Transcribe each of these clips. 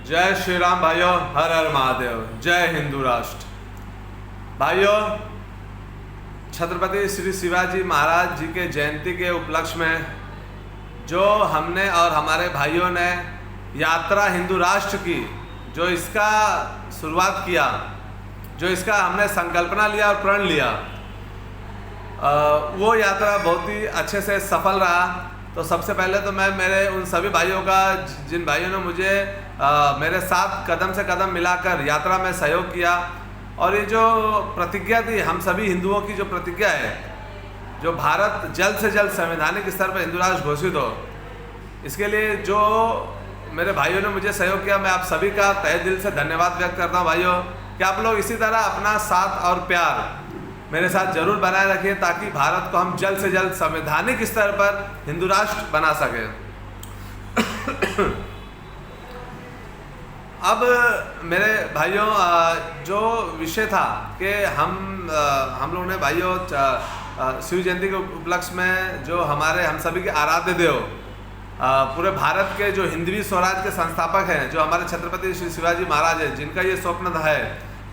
जय श्री राम भाइयों, हर हर महादेव, जय हिंदू राष्ट्र। भाइयों, छत्रपति श्री शिवाजी महाराज जी के जयंती के उपलक्ष्य में जो हमने और हमारे भाइयों ने यात्रा हिंदू राष्ट्र की, जो इसका शुरुआत किया, जो इसका हमने संकल्पना लिया और प्रण लिया, वो यात्रा बहुत ही अच्छे से सफल रहा। तो सबसे पहले तो मैं मेरे उन सभी भाइयों का, जिन भाइयों ने मुझे मेरे साथ कदम से कदम मिलाकर यात्रा में सहयोग किया, और ये जो प्रतिज्ञा थी हम सभी हिंदुओं की, जो प्रतिज्ञा है, जो भारत जल्द से जल्द संवैधानिक स्तर पर हिंदू राष्ट्र घोषित हो, इसके लिए जो मेरे भाइयों ने मुझे सहयोग किया, मैं आप सभी का तहे दिल से धन्यवाद व्यक्त करता हूँ। भाइयों, कि आप लोग इसी तरह अपना साथ और प्यार मेरे साथ जरूर बनाए रखिए, ताकि भारत को हम जल्द से जल्द संवैधानिक स्तर पर हिंदू राष्ट्र बना सके। अब मेरे भाइयों, जो विषय था कि हम लोगों ने भाइयों शिव जयंती के उपलक्ष्य में जो हमारे हम सभी के आराध्य देव, पूरे भारत के जो हिंदवी स्वराज के संस्थापक हैं, जो हमारे छत्रपति श्री शिवाजी महाराज हैं, जिनका ये स्वप्न था है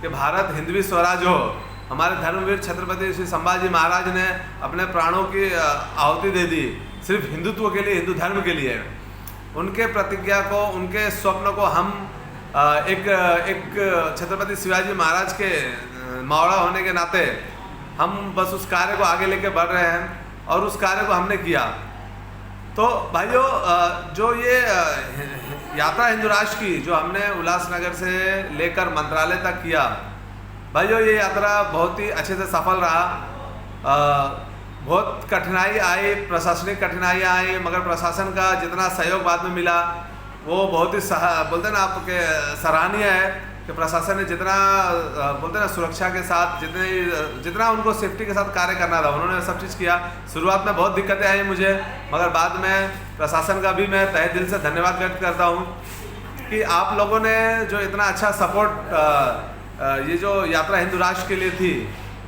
कि भारत हिंदवी स्वराज हो। हमारे धर्मवीर छत्रपति श्री संभाजी महाराज ने अपने प्राणों की आहुति दे दी सिर्फ हिंदुत्व के लिए, हिंदू धर्म के लिए। उनके प्रतिज्ञा को, उनके स्वप्न को हम एक छत्रपति शिवाजी महाराज के मावड़ा होने के नाते हम बस उस कार्य को आगे लेके बढ़ रहे हैं, और उस कार्य को हमने किया। तो भाइयों, जो ये यात्रा हिंदू राष्ट्र की, जो हमने उल्लासनगर से लेकर मंत्रालय तक किया, भाइयों ये यात्रा बहुत ही अच्छे से सफल रहा। बहुत कठिनाई आई, प्रशासनिक कठिनाई आई, मगर प्रशासन का जितना सहयोग बाद में मिला वो बहुत ही बोलते हैं ना आपके सराहनीय है कि प्रशासन ने जितना बोलते हैं ना सुरक्षा के साथ, जितना उनको सेफ्टी के साथ कार्य करना था, उन्होंने सब चीज़ किया। शुरुआत में बहुत दिक्कतें आई मुझे, मगर बाद में प्रशासन का भी मैं तहे दिल से धन्यवाद व्यक्त करता हूँ कि आप लोगों ने जो इतना अच्छा सपोर्ट, ये जो यात्रा हिंदू राष्ट्र के लिए थी,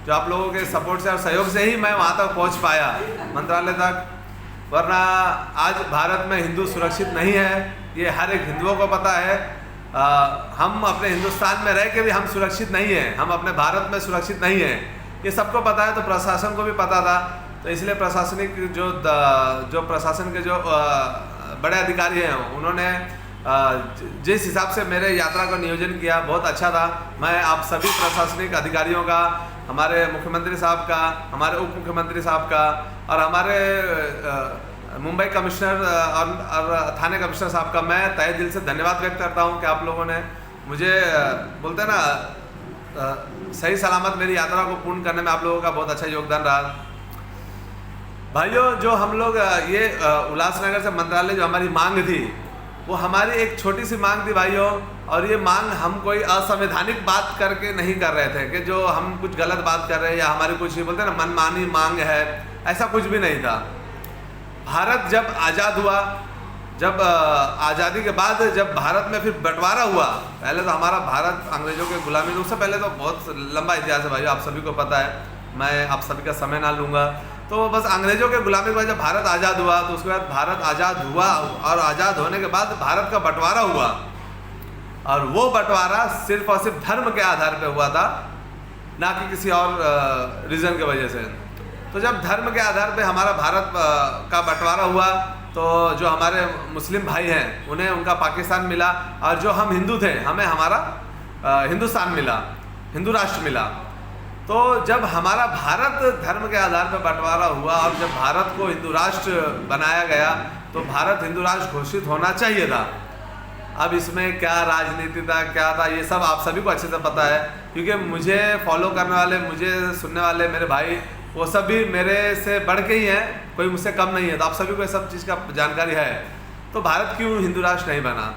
जो आप लोगों के सपोर्ट से और सहयोग से ही मैं वहाँ तक पहुँच पाया, मंत्रालय तक। वरना आज भारत में हिंदू सुरक्षित नहीं है, ये हर एक हिंदुओं को पता है। हम अपने हिंदुस्तान में रह के भी हम सुरक्षित नहीं हैं, हम अपने भारत में सुरक्षित नहीं हैं, ये सबको पता है। तो प्रशासन को भी पता था, तो इसलिए प्रशासनिक जो प्रशासन के जो बड़े अधिकारी हैं, उन्होंने जिस हिसाब से मेरे यात्रा का नियोजन किया, बहुत अच्छा था। मैं आप सभी प्रशासनिक अधिकारियों का, हमारे मुख्यमंत्री साहब का, हमारे उप मुख्यमंत्री साहब का, और हमारे मुंबई कमिश्नर और थाने कमिश्नर साहब का मैं तहे दिल से धन्यवाद व्यक्त करता हूं कि आप लोगों ने मुझे बोलते हैं ना सही सलामत मेरी यात्रा को पूर्ण करने में आप लोगों का बहुत अच्छा योगदान रहा। भाइयों, जो हम लोग ये उल्लासनगर से मंत्रालय जो हमारी मांग थी, वो हमारी एक छोटी सी मांग थी भाइयों, और ये मांग हम कोई असंवैधानिक बात करके नहीं कर रहे थे कि जो हम कुछ गलत बात कर रहे हैं या हमारी कुछ बोलते हैं ना मनमानी मांग है, ऐसा कुछ भी नहीं था। भारत जब आज़ाद हुआ, जब आज़ादी के बाद जब भारत में फिर बंटवारा हुआ, पहले तो हमारा भारत अंग्रेज़ों के गुलामी, उससे पहले तो बहुत लंबा इतिहास है भाइयों, आप सभी को पता है, मैं आप सभी का समय ना लूँगा। तो बस अंग्रेज़ों के गुलामी के बाद जब भारत आज़ाद हुआ, तो उसके बाद भारत आज़ाद हुआ, और आज़ाद होने के बाद भारत का बंटवारा हुआ, और वो बंटवारा सिर्फ और सिर्फ धर्म के आधार पर हुआ था, ना कि किसी और रीज़न की वजह से। तो जब धर्म के आधार पे हमारा भारत का बंटवारा हुआ, तो जो हमारे मुस्लिम भाई हैं उन्हें उनका पाकिस्तान मिला, और जो हम हिंदू थे हमें हमारा हिंदुस्तान मिला, हिंदू राष्ट्र मिला। तो जब हमारा भारत धर्म के आधार पर बंटवारा हुआ और जब भारत को हिंदू राष्ट्र बनाया गया, तो भारत हिंदू राष्ट्र घोषित होना चाहिए था। अब इसमें क्या राजनीति था, क्या था, ये सब आप सभी को अच्छे से पता है, क्योंकि मुझे फॉलो करने वाले, मुझे सुनने वाले मेरे भाई, वो सब भी मेरे से बढ़ के ही हैं, कोई मुझसे कम नहीं है। तो आप सभी को ये सब चीज़ का जानकारी है। तो भारत क्यों हिंदू राष्ट्र नहीं बना?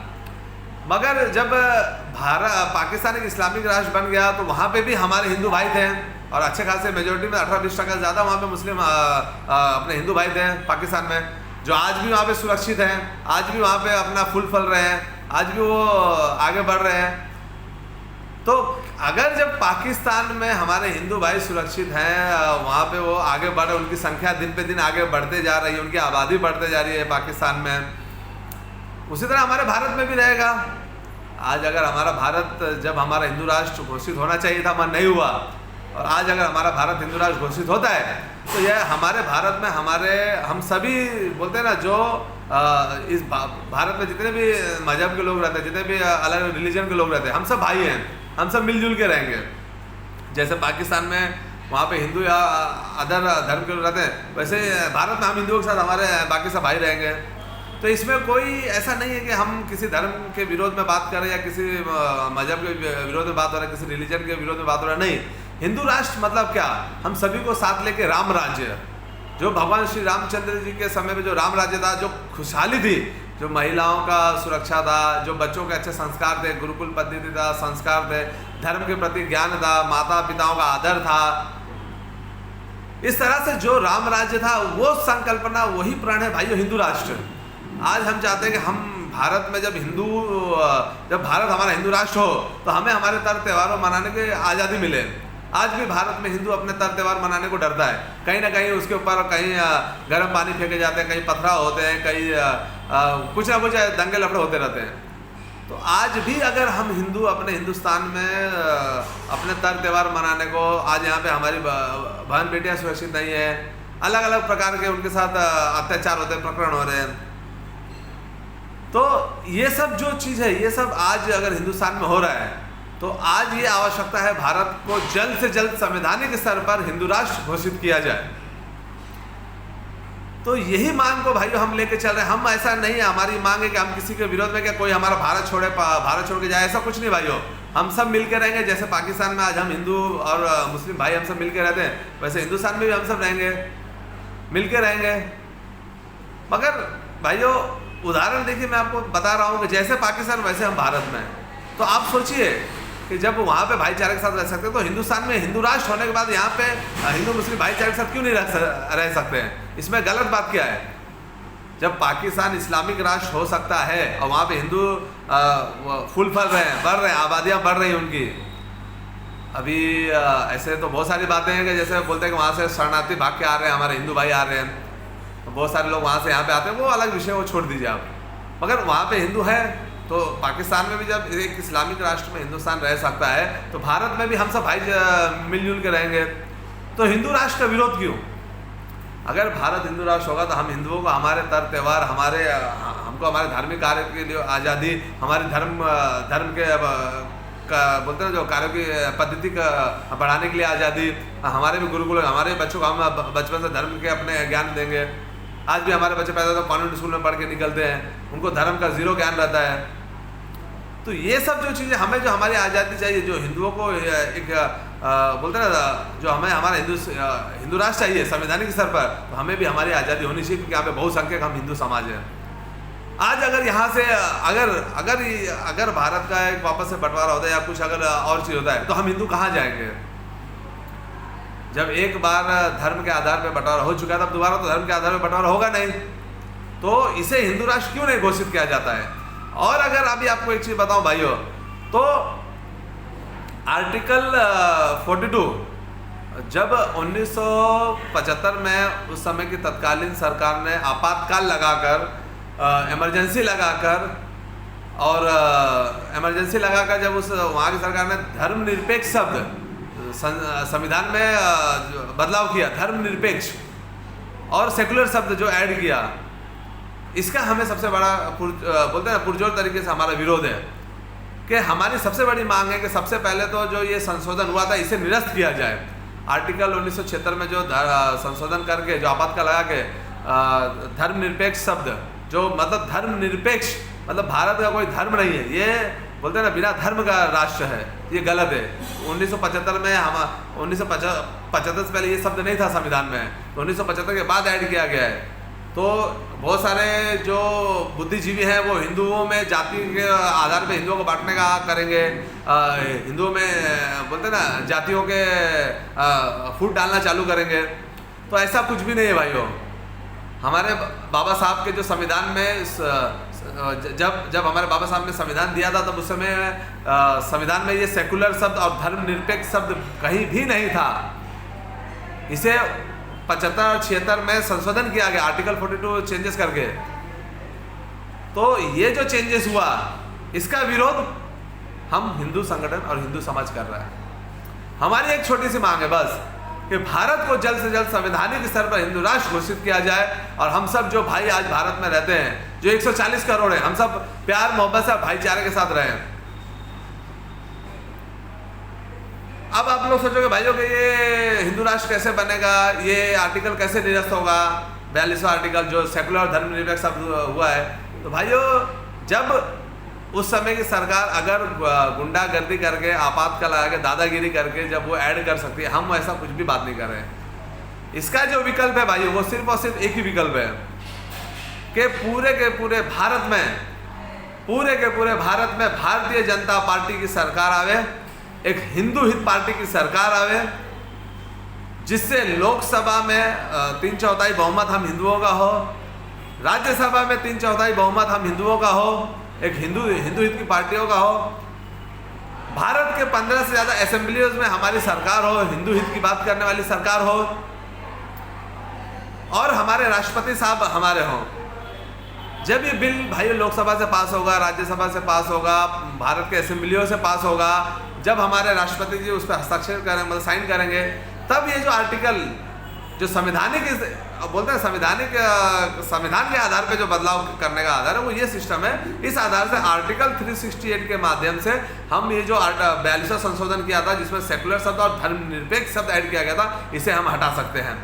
मगर जब पाकिस्तान एक इस्लामिक राष्ट्र बन गया, तो वहाँ पे भी हमारे हिंदू भाई थे, और अच्छे खासे मेजोरिटी में 18-20% ज़्यादा वहाँ पे मुस्लिम अपने हिंदू भाई थे पाकिस्तान में, जो आज भी वहाँ पे सुरक्षित हैं, आज भी वहाँ पे अपना फूल फल रहे हैं, आज भी वो आगे बढ़ रहे हैं। तो अगर जब पाकिस्तान में हमारे हिंदू भाई सुरक्षित हैं, वहाँ पे वो आगे बढ़ रहे, उनकी संख्या दिन पे दिन आगे बढ़ते जा रही है, उनकी आबादी बढ़ते जा रही है पाकिस्तान में, उसी तरह हमारे भारत में भी रहेगा। आज अगर हमारा भारत, जब हमारा हिंदू राष्ट्र घोषित होना चाहिए था, मन नहीं हुआ, और आज अगर हमारा भारत हिंदू राष्ट्र घोषित होता है, तो यह हमारे भारत में हम सभी बोलते हैं ना, जो इस भारत में जितने भी मजहब के लोग रहते हैं, जितने भी अलग रिलीजन के लोग रहते हैं, हम सब भाई हैं, हम सब मिलजुल के रहेंगे। जैसे पाकिस्तान में वहाँ पे हिंदू या अदर धर्म के लोग रहते हैं, वैसे भारत में हम हिंदुओं के साथ हमारे बाकी सब भाई रहेंगे। तो इसमें कोई ऐसा नहीं है कि हम किसी धर्म के विरोध में बात कर रहे हैं या किसी मजहब के विरोध में बात हो रहा है, किसी रिलीजन के विरोध में बात हो रहा है। नहीं, हिंदू राष्ट्र मतलब क्या, हम सभी को साथ लेके राम राज्य, जो भगवान श्री रामचंद्र जी के समय में जो राम राज्य था, जो खुशहाली थी, जो महिलाओं का सुरक्षा था, जो बच्चों के अच्छे संस्कार थे, गुरुकुल पद्धति था, संस्कार थे, धर्म के प्रति ज्ञान था, माता पिताओं का आदर था, इस तरह से जो राम राज्य था, वो संकल्पना, वही प्रण है भाइयों हिंदू राष्ट्र। आज हम चाहते हैं कि हम भारत में जब भारत हमारा हिंदू राष्ट्र हो, तो हमें हमारे तर त्योहारों मनाने की आज़ादी मिले। आज भी भारत में हिंदू अपने तर त्यौहार मनाने को डरता है, कहीं ना कहीं उसके ऊपर कहीं गर्म पानी फेंके जाते हैं, कहीं पथराव होते हैं, कहीं कुछ ना कुछ दंगे लफड़े होते रहते हैं। तो आज भी अगर हम हिंदू अपने हिंदुस्तान में अपने तर त्यौहार मनाने को, आज यहाँ पे हमारी बहन बेटियाँ सुरक्षित नहीं है, अलग अलग प्रकार के उनके साथ अत्याचार होते हैं, प्रकरण हो रहे हैं, तो ये सब जो चीज़ है, ये सब आज अगर हिंदुस्तान में हो रहा है, तो आज ये आवश्यकता है भारत को जल्द से जल्द संवैधानिक स्तर पर हिंदू राष्ट्र घोषित किया जाए। तो यही मांग को भाइयों हम लेके चल रहे हैं। हम ऐसा नहीं है, हमारी मांग है कि हम किसी के विरोध में, क्या कोई हमारा भारत छोड़ के जाए, ऐसा कुछ नहीं भाइयों। हम सब मिलकर रहेंगे। जैसे पाकिस्तान में आज हम हिंदू और मुस्लिम भाई हम सब मिलकर रहते हैं, वैसे हिंदुस्तान में भी हम सब रहेंगे, मिलकर रहेंगे। मगर भाइयों उदाहरण देखिए, मैं आपको बता रहा हूँ कि जैसे पाकिस्तान वैसे हम भारत में हैं। तो आप सोचिए कि जब वहाँ पे भाईचारे के साथ रह सकते हैं, तो हिंदुस्तान में हिंदू राष्ट्र होने के बाद यहाँ पे हिंदू मुस्लिम भाईचारे के साथ क्यों नहीं रह सकते हैं? इसमें गलत बात क्या है? जब पाकिस्तान इस्लामिक राष्ट्र हो सकता है और वहाँ पे हिंदू फूल फल रहे हैं, बढ़ रहे हैं, आबादियाँ बढ़ रही हैं उनकी। अभी ऐसे तो बहुत सारी बातें हैं कि जैसे बोलते हैं कि वहाँ से शरणार्थी भाग के आ रहे हैं, हमारे हिंदू भाई आ रहे हैं, तो बहुत सारे लोग वहाँ से यहाँ पे आते हैं, वो अलग विषय, वो छोड़ दीजिए आप। मगर वहाँ पे हिंदू है, तो पाकिस्तान में भी जब एक इस्लामिक राष्ट्र में हिंदुस्तान रह सकता है, तो भारत में भी हम सब भाई मिलजुल के रहेंगे। तो हिंदू राष्ट्र का विरोध क्यों? अगर भारत हिंदू राष्ट्र होगा तो हम हिंदुओं को हमारे तर त्यौहार, हमको हमारे धार्मिक कार्य के लिए आज़ादी, हमारे धर्म के बोलते हैं जो कार्यों की पद्धति का बढ़ाने के लिए आज़ादी, हमारे भी गुरुकुल, हमारे बच्चों को हम बचपन से धर्म के अपने ज्ञान देंगे। आज भी हमारे बच्चे पैदा तो कॉन्वेंट स्कूल में पढ़ के निकलते हैं, उनको धर्म का जीरो ज्ञान रहता है। तो ये सब जो चीज़ें हमें, जो हमारी आज़ादी चाहिए, जो हिंदुओं को एक बोलते हैं ना, जो हमें हमारा हिंदू राष्ट्र चाहिए संवैधानिक स्तर पर, तो हमें भी हमारी आज़ादी होनी चाहिए, क्योंकि यहाँ पे बहुसंख्यक हम हिंदू समाज हैं। आज अगर यहाँ से अगर भारत का एक वापस से बंटवारा होता है या कुछ अगर और चीज़ होता है, तो हम हिंदू कहाँ जाएंगे? जब एक बार धर्म के आधार पर बंटवारा हो चुका है, तब दोबारा तो धर्म के आधार पर बंटवारा होगा नहीं। तो इसे हिंदू राष्ट्र क्यों नहीं घोषित किया जाता है? और अगर अभी आपको एक चीज़ बताऊं भाइयों, तो आर्टिकल 42 जब 1975 में उस समय की तत्कालीन सरकार ने आपातकाल लगाकर, इमरजेंसी लगाकर, और इमरजेंसी लगाकर जब उस वहाँ की सरकार ने धर्मनिरपेक्ष शब्द संविधान में बदलाव किया, धर्मनिरपेक्ष और सेकुलर शब्द जो ऐड किया, इसका हमें सबसे बड़ा बोलते हैं पुरजोर तरीके से हमारा विरोध है। कि हमारी सबसे बड़ी मांग है कि सबसे पहले तो जो ये संशोधन हुआ था, इसे निरस्त किया जाए। आर्टिकल 1976 में जो संशोधन करके, जो आपातकाल लगा के धर्मनिरपेक्ष शब्द, जो मतलब धर्मनिरपेक्ष मतलब भारत का कोई धर्म नहीं है, ये बोलते हैं ना बिना धर्म का राष्ट्र है, ये गलत है। 1975 में 1975 से पहले ये शब्द नहीं था संविधान में, तो 1975 के बाद ऐड किया गया है। तो बहुत सारे जो बुद्धिजीवी हैं वो हिंदुओं में जाति के आधार पे हिंदुओं को बांटने का करेंगे, हिंदुओं में बोलते हैं ना जातियों के फूट डालना चालू करेंगे। तो ऐसा कुछ भी नहीं है भाइयों। हमारे बाबा साहब के जो संविधान में जब हमारे बाबा साहब ने संविधान दिया था, तब उस समय संविधान में ये सेकुलर शब्द और धर्मनिरपेक्ष शब्द कहीं भी नहीं था। इसे 75 और 76 में संशोधन किया गया, आर्टिकल 42 चेंजेस करके। तो ये जो चेंजेस हुआ, इसका विरोध हम हिंदू संगठन और हिंदू समाज कर रहा है। हमारी एक छोटी सी मांग है बस कि भारत को जल्द से जल्द संवैधानिक स्तर पर हिंदू राष्ट्र घोषित किया जाए और हम सब जो भाई आज भारत में रहते हैं, जो 140 करोड़ है, हम सब प्यार मोहब्बत से भाईचारे के साथ रहें। अब आप लोग सोचोगे भाइयों कि ये हिंदू राष्ट्र कैसे बनेगा, ये आर्टिकल कैसे निरस्त होगा, 42वां आर्टिकल जो सेकुलर और धर्मनिरपेक्ष शब्द हुआ है। तो भाइयों, जब उस समय की सरकार अगर गुंडागर्दी करके, आपातकाल लगा के, दादागिरी करके जब वो ऐड कर सकती है, हम ऐसा कुछ भी बात नहीं कर रहे हैं। इसका जो विकल्प है भाइयों, वो सिर्फ और सिर्फ एक ही विकल्प है कि पूरे के पूरे भारत में भारतीय जनता पार्टी की सरकार आवे, एक हिंदू हित पार्टी की सरकार आवे, जिससे लोकसभा में 3/4 बहुमत हम हिंदुओं का हो, राज्यसभा में 3/4 बहुमत हम हिंदुओं का हो, एक हिंदू हित की पार्टियों का हो, भारत के 15 से ज़्यादा असेंबलियों में हमारी सरकार हो, हिंदू हित की बात करने वाली सरकार हो, और हमारे राष्ट्रपति साहब हमारे हों। जब ये बिल भाई लोकसभा से पास होगा, राज्यसभा से पास होगा, भारत के असेंबलियों से पास होगा, जब हमारे राष्ट्रपति जी उस पर हस्ताक्षर करेंगे, मतलब साइन करेंगे, तब ये जो आर्टिकल जो संवैधानिक बोलते हैं संविधान के आधार पे जो बदलाव करने का आधार है, वो ये सिस्टम है। इस आधार से आर्टिकल 368 के माध्यम से हम ये जो 42वां संशोधन किया था, जिसमें सेकुलर शब्द और धर्मनिरपेक्ष शब्द ऐड किया गया था, इसे हम हटा सकते हैं।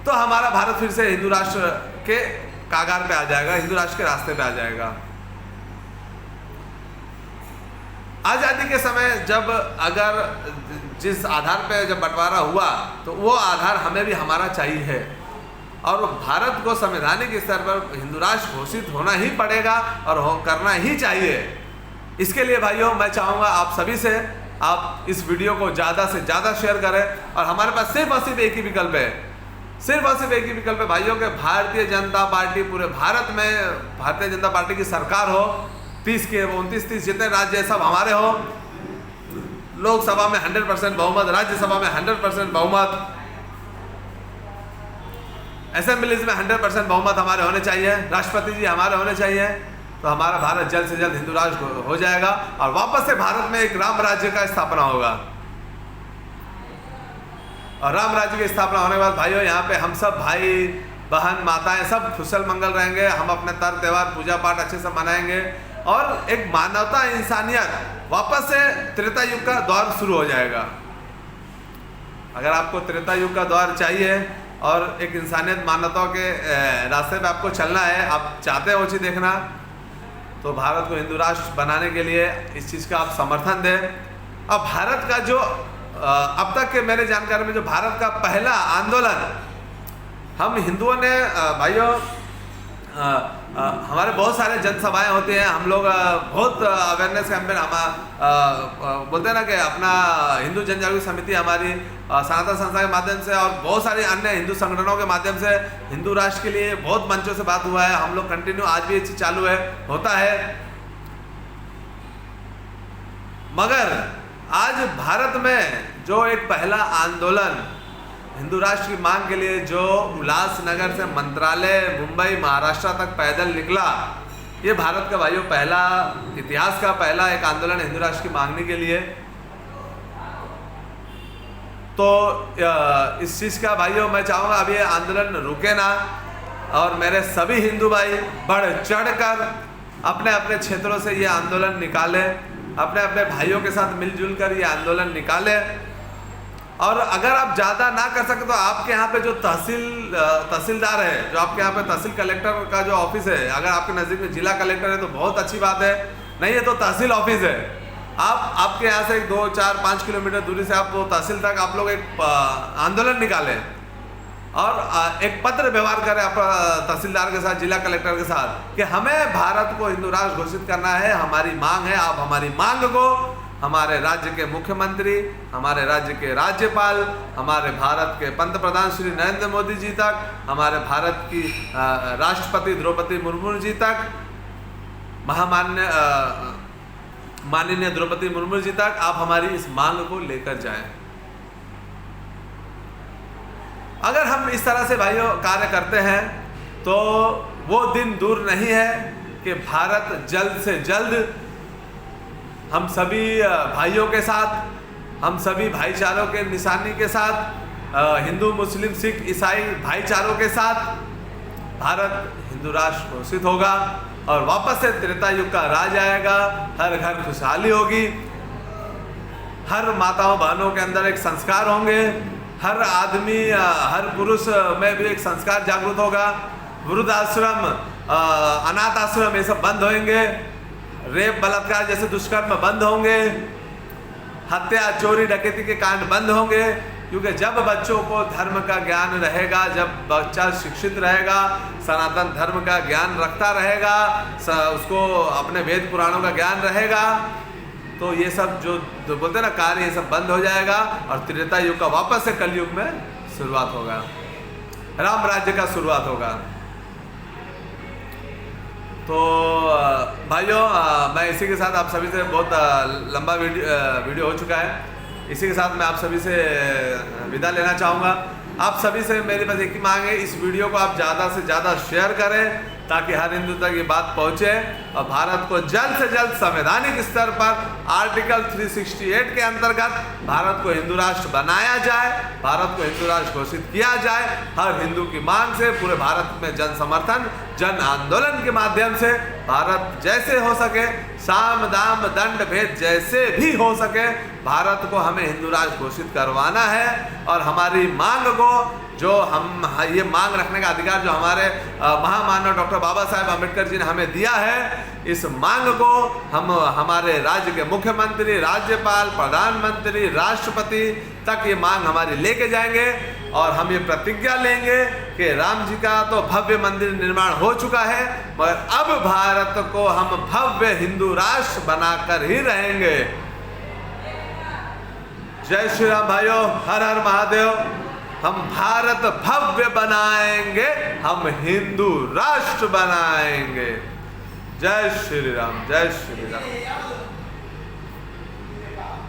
तो हमारा भारत फिर से हिंदू राष्ट्र के कागार पे आ जाएगा, हिंदू राष्ट्र के रास्ते पे आ जाएगा। आज़ादी के समय जब अगर जिस आधार पे जब बंटवारा हुआ, तो वो आधार हमें भी हमारा चाहिए है, और भारत को संवैधानिक स्तर पर हिंदू राष्ट्र घोषित होना ही पड़ेगा और करना ही चाहिए। इसके लिए भाइयों मैं चाहूँगा आप सभी से, आप इस वीडियो को ज़्यादा से ज़्यादा शेयर करें, और हमारे पास सिर्फ और सिर्फ एक ही विकल्प है, सिर्फ और सिर्फ एक ही विकल्प है भाइयों के भारतीय जनता पार्टी पूरे भारत में भारतीय जनता पार्टी की सरकार हो, 30 के 29-30 जितने राज्य सब हमारे हो, लोकसभा में 100% बहुमत, राज्यसभा में 100% बहुमत, असेंबलीज में 100% बहुमत हमारे होने चाहिए, राष्ट्रपति जी हमारे होने चाहिए। तो हमारा भारत जल्द से जल्द हिंदू राष्ट्र हो जाएगा और वापस से भारत में एक राम राज्य का स्थापना होगा। और राम राज्य की स्थापना होने के बाद भाइयों, यहाँ पे हम सब भाई बहन माताएं सब खुशल मंगल रहेंगे, हम अपने तर त्यौहार पूजा पाठ अच्छे से मनाएंगे, और एक मानवता इंसानियत वापस से त्रेता युग का दौर शुरू हो जाएगा। अगर आपको त्रेता युग का दौर चाहिए और एक इंसानियत मानवता के रास्ते पे आपको चलना है, आप चाहते हो चीज़ देखना, तो भारत को हिंदू राष्ट्र बनाने के लिए इस चीज़ का आप समर्थन दें। अब भारत का जो अब तक के मेरे जानकारी में जो भारत का पहला आंदोलन हम हिंदुओं ने भाइयों, हमारे बहुत सारे जनसभाएं होती हैं, हम लोग बहुत अवेयरनेस कैंपेन हम बोलते हैं ना कि अपना हिंदू जनजागृति समिति हमारी सनातन संस्था के माध्यम से और बहुत सारे अन्य हिंदू संगठनों के माध्यम से हिंदू राष्ट्र के लिए बहुत मंचों से बात हुआ है। हम लोग कंटिन्यू आज भी ये चीज़ चालू है, होता है। मगर आज भारत में जो एक पहला आंदोलन हिंदू राष्ट्र की मांग के लिए जो उल्लासनगर से मंत्रालय मुंबई महाराष्ट्र तक पैदल निकला, ये भारत का भाइयों पहला इतिहास का पहला एक आंदोलन हिंदू राष्ट्र की मांगने के लिए। तो इस चीज़ का भाइयों मैं चाहूँगा अब ये आंदोलन रुके ना, और मेरे सभी हिंदू भाई बढ़ चढ़कर अपने अपने क्षेत्रों से ये आंदोलन निकालें, अपने अपने भाइयों के साथ मिलजुल कर ये आंदोलन निकालें। और अगर आप ज़्यादा ना कर सके तो आपके यहाँ पे जो तहसीलदार है, जो आपके यहाँ पे तहसील कलेक्टर का जो ऑफिस है, अगर आपके नज़दीक में जिला कलेक्टर है तो बहुत अच्छी बात है, नहीं है तो तहसील ऑफिस है, आपके यहाँ से 2, 4, 5 किलोमीटर दूरी से आप वो तहसील तक आप लोग एक आंदोलन निकालें और एक पत्र व्यवहार करें आप तहसीलदार के साथ, जिला कलेक्टर के साथ, कि हमें भारत को हिंदू राष्ट्र घोषित करना है, हमारी मांग है। आप हमारी मांग को हमारे राज्य के मुख्यमंत्री, हमारे राज्य के राज्यपाल, हमारे भारत के पंतप्रधान श्री नरेंद्र मोदी जी तक, हमारे भारत की राष्ट्रपति द्रौपदी मुर्मू जी तक, माननीय द्रौपदी मुर्मू जी तक आप हमारी इस मांग को लेकर जाएं। अगर हम इस तरह से भाइयों कार्य करते हैं तो वो दिन दूर नहीं है कि भारत जल्द से जल्द हम सभी भाइयों के साथ, हम सभी भाईचारों के निशानी के साथ, हिंदू मुस्लिम सिख ईसाई भाईचारों के साथ भारत हिंदू राष्ट्र घोषित होगा और वापस से त्रेता युग का राज आएगा। हर घर खुशहाली होगी, हर माताओं बहनों के अंदर एक संस्कार होंगे, हर आदमी हर पुरुष में भी एक संस्कार जागृत होगा। वृद्धाश्रम, अनाथ आश्रम ये सब बंद होंगे, रेप बलात्कार जैसे दुष्कर्म बंद होंगे, हत्या चोरी डकैती के कांड बंद होंगे। क्योंकि जब बच्चों को धर्म का ज्ञान रहेगा, जब बच्चा शिक्षित रहेगा, सनातन धर्म का ज्ञान रखता रहेगा, उसको अपने वेद पुराणों का ज्ञान रहेगा, तो ये सब जो बोलते हैं ना कार्य, ये सब बंद हो जाएगा और त्रेता युग का वापस से कलयुग में शुरुआत होगा, राम राज्य का शुरुआत होगा। तो भाइयों, मैं इसी के साथ आप सभी से, बहुत लंबा वीडियो हो चुका है, इसी के साथ मैं आप सभी से विदा लेना चाहूँगा। आप सभी से मेरी बस एक ही मांग है, इस वीडियो को आप ज़्यादा से ज़्यादा शेयर करें ताकि हर हिंदू तक ये बात पहुँचे और भारत को जल्द से जल्द संवैधानिक स्तर पर आर्टिकल 368 के अंतर्गत भारत को हिंदू राष्ट्र बनाया जाए, भारत को हिंदू राष्ट्र घोषित किया जाए। हर हिंदू की मांग से पूरे भारत में जन समर्थन, जन आंदोलन के माध्यम से भारत जैसे हो सके, साम दाम दंड भेद जैसे भी हो सके, भारत को हमें हिंदू राष्ट्र घोषित करवाना है। और हमारी मांग को, जो हम ये मांग रखने का अधिकार जो हमारे महामानव डॉक्टर बाबा साहेब अम्बेडकर जी ने हमें दिया है, इस मांग को हम हमारे राज्य के मुख्यमंत्री, राज्यपाल, प्रधानमंत्री, राष्ट्रपति तक ये मांग हमारी लेके जाएंगे और हम ये प्रतिज्ञा लेंगे कि राम जी का तो भव्य मंदिर निर्माण हो चुका है, मगर अब भारत को हम भव्य हिंदू राष्ट्र बनाकर ही रहेंगे। जय श्री राम भाइयों, हर हर महादेव। हम भारत भव्य बनाएंगे, हम हिंदू राष्ट्र बनाएंगे। जय श्री राम, जय श्री राम।